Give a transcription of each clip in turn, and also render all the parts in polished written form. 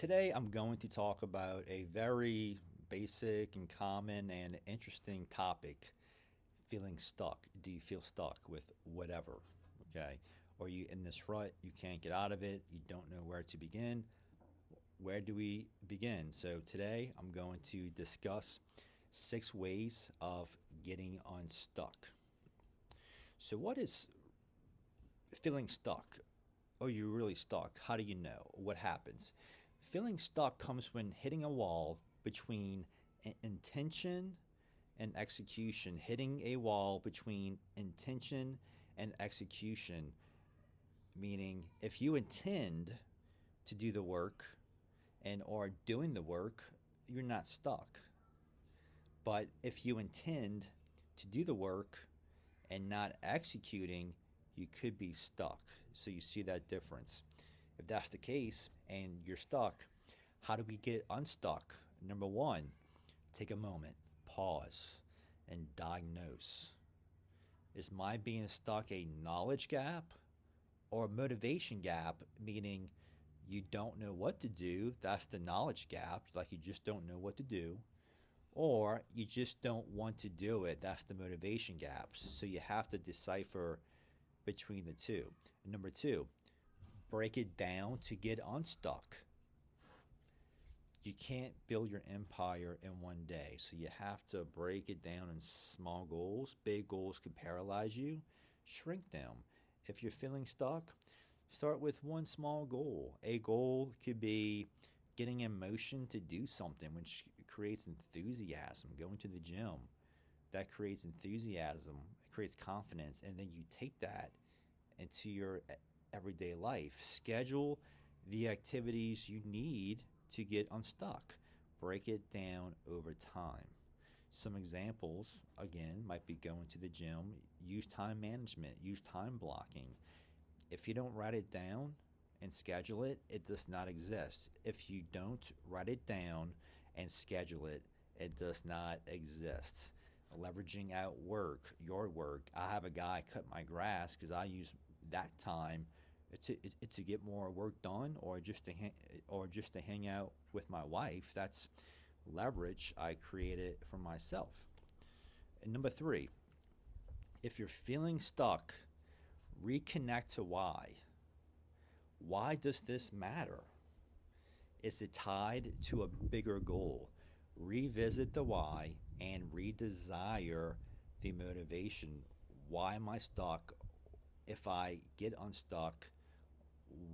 Today I'm going to talk about a very basic and common and interesting topic, feeling stuck. Do you feel stuck with whatever? Okay. Or you in this rut, you can't get out of it, you don't know where to begin. Where do we begin? So today I'm going to discuss 6 ways of getting unstuck. So what is feeling stuck? Are you really stuck? How do you know? What happens? Feeling stuck comes when hitting a wall between intention and execution. Hitting a wall between intention and execution, meaning if you intend to do the work and are doing the work, you're not stuck. But if you intend to do the work and not executing, you could be stuck. So you see that difference. If that's the case and you're stuck, how do we get unstuck? Number one, take a moment, pause, and diagnose. Is my being stuck a knowledge gap or a motivation gap, meaning you don't know what to do? That's the knowledge gap, like you just don't know what to do. Or you just don't want to do it. That's the motivation gaps. So you have to decipher between the two. And number two, break it down to get unstuck. You can't build your empire in one day. So you have to break it down in small goals. Big goals could paralyze you. Shrink them. If you're feeling stuck, start with one small goal. A goal could be getting in motion to do something, which creates enthusiasm. Going to the gym, that creates enthusiasm, it creates confidence, and then you take that into your everyday life. Schedule the activities you need to get unstuck. Break it down over time. Some examples, again, might be going to the gym. Use time management, use time blocking. If you don't write it down and schedule it, it does not exist. If you don't write it down and schedule it, it does not exist. Leveraging out work, your work. I have a guy cut my grass because I use that time to get more work done, or just to hang out with my wife. That's leverage I created for myself. And number three, if you're feeling stuck, reconnect to why. Why does this matter? Is it tied to a bigger goal? Revisit the why and redesire the motivation. Why am I stuck? If I get unstuck,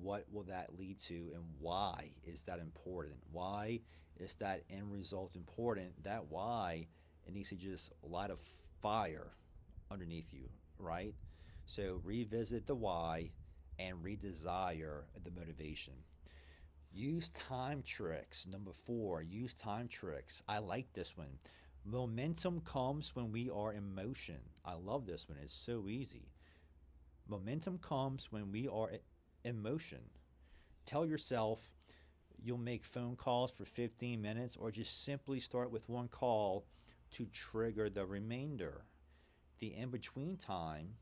what will that lead to, and why is that important? Why is that end result important? That why, it needs to just light a fire underneath you, right? So revisit the why and redesire the motivation. Use time tricks. Number four, use time tricks. I like this one. Momentum comes when we are in motion. I love this one. It's so easy. Momentum comes when we are in motion. Tell yourself you'll make phone calls for 15 minutes, or just simply start with one call to trigger the remainder. The in between time,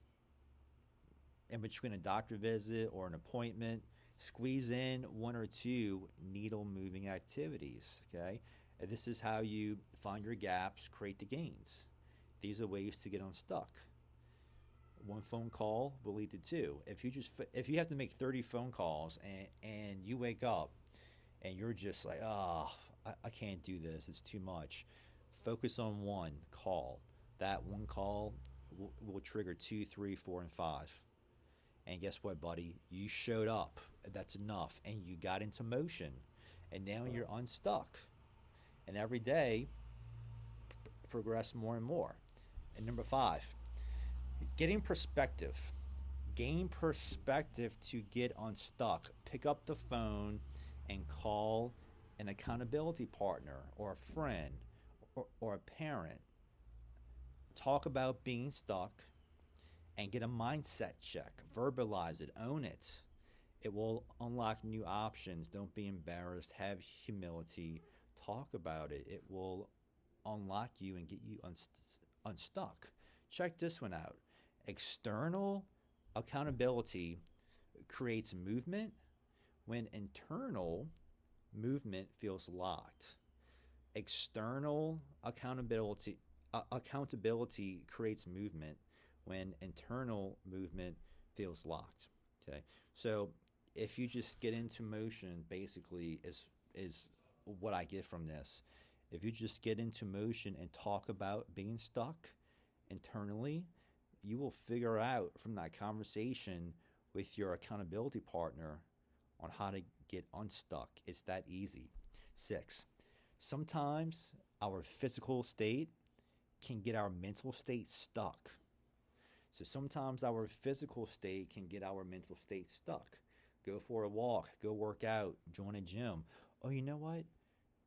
in between a doctor visit or an appointment, squeeze in one or two needle moving activities. Okay, and this is how you find your gaps, create the gains. These are ways to get unstuck. One phone call will lead to two. If you have to make 30 phone calls and you wake up and you're just like, I can't do this, it's too much. Focus on one call. That one call will trigger two, three, four, and five. And guess what, buddy? You showed up. That's enough. And you got into motion. And now you're unstuck. And every day, progress more and more. And number five, getting perspective. Gain perspective to get unstuck. Pick up the phone and call an accountability partner or a friend or a parent. Talk about being stuck and get a mindset check. Verbalize it, own it. It will unlock new options. Don't be embarrassed. Have humility. Talk about it. It will unlock you and get you unstuck. Check this one out. External accountability creates movement, when internal movement feels locked. External accountability creates movement when internal movement feels locked. Okay, so if you just get into motion, basically is what I get from this. If you just get into motion and talk about being stuck internally, you will figure out from that conversation with your accountability partner on how to get unstuck. It's that easy. 6. Sometimes our physical state can get our mental state stuck. So sometimes our physical state can get our mental state stuck. Go for a walk, go work out, join a gym. Oh, you know what?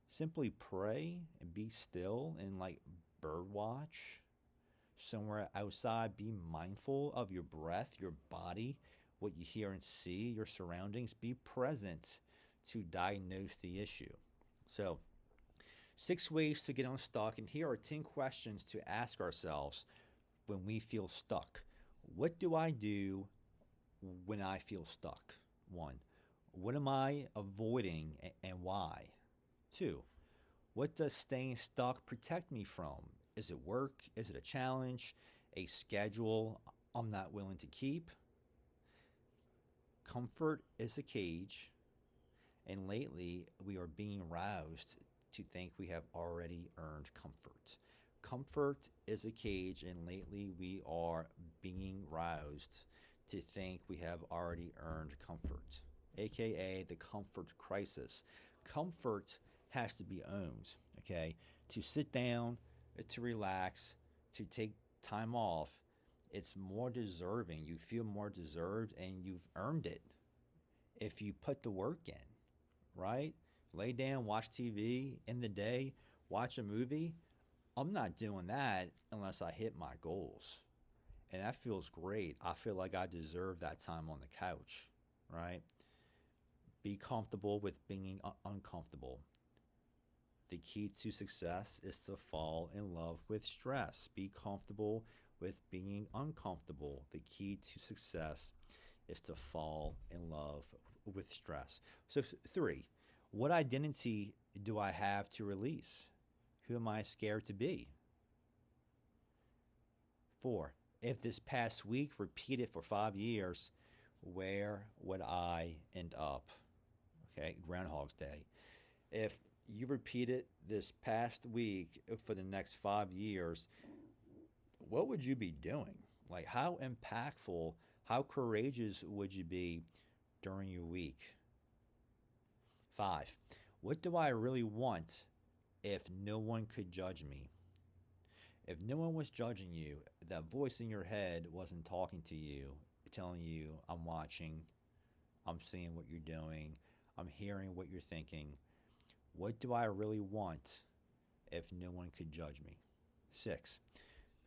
Simply pray and be still and like bird watch somewhere outside. Be mindful of your breath, your body, what you hear and see, your surroundings. Be present to diagnose the issue. So, 6 ways to get unstuck, and here are 10 questions to ask ourselves when we feel stuck. What do I do when I feel stuck? 1. What am I avoiding and why? 2. What does staying stuck protect me from? Is it work? Is it a challenge? A schedule I'm not willing to keep? Comfort is a cage, and lately we are being roused to think we have already earned comfort. Comfort is a cage, and lately we are being roused to think we have already earned comfort, aka the comfort crisis. Comfort has to be owned, okay? To sit down, to relax, to take time off, it's more deserving. You feel more deserved and you've earned it if you put the work in, right? Lay down, watch TV in the day, watch a movie. I'm not doing that unless I hit my goals. And that feels great. I feel like I deserve that time on the couch, right? Be comfortable with being uncomfortable. The key to success is to fall in love with stress. Be comfortable with being uncomfortable. The key to success is to fall in love with stress. So, 3, what identity do I have to release? Who am I scared to be? 4, if this past week repeated for 5 years, where would I end up? Okay, Groundhog's Day. If you repeat it this past week for the next 5 years, what would you be doing? Like, how impactful, how courageous would you be during your week? 5, what do I really want if no one could judge me? If no one was judging you, that voice in your head wasn't talking to you, telling you, I'm watching, I'm seeing what you're doing, I'm hearing what you're thinking. What do I really want if no one could judge me? 6,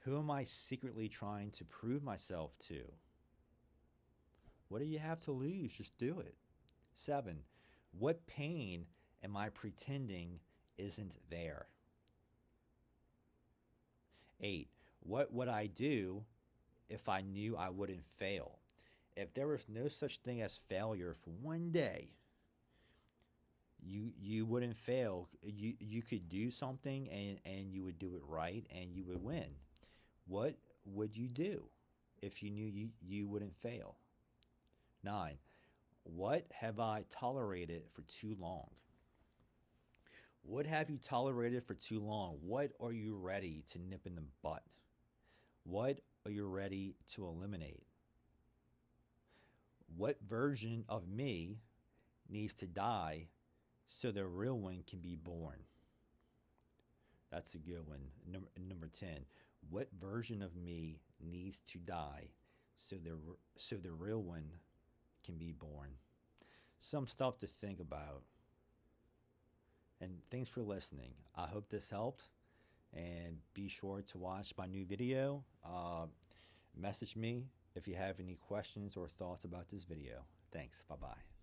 who am I secretly trying to prove myself to? What do you have to lose? Just do it. 7, what pain am I pretending isn't there? 8, what would I do if I knew I wouldn't fail? If there was no such thing as failure for one day, you wouldn't fail. You could do something and you would do it right and you would win. What would you do if you knew you wouldn't fail? 9, what have I tolerated for too long? What have you tolerated for too long? What are you ready to nip in the butt? What are you ready to eliminate? What version of me needs to die so the real one can be born? That's a good one. Number 10. What version of me needs to die so the real one can be born? Some stuff to think about. And thanks for listening. I hope this helped. And be sure to watch my new video. Message me if you have any questions or thoughts about this video. Thanks. Bye-bye.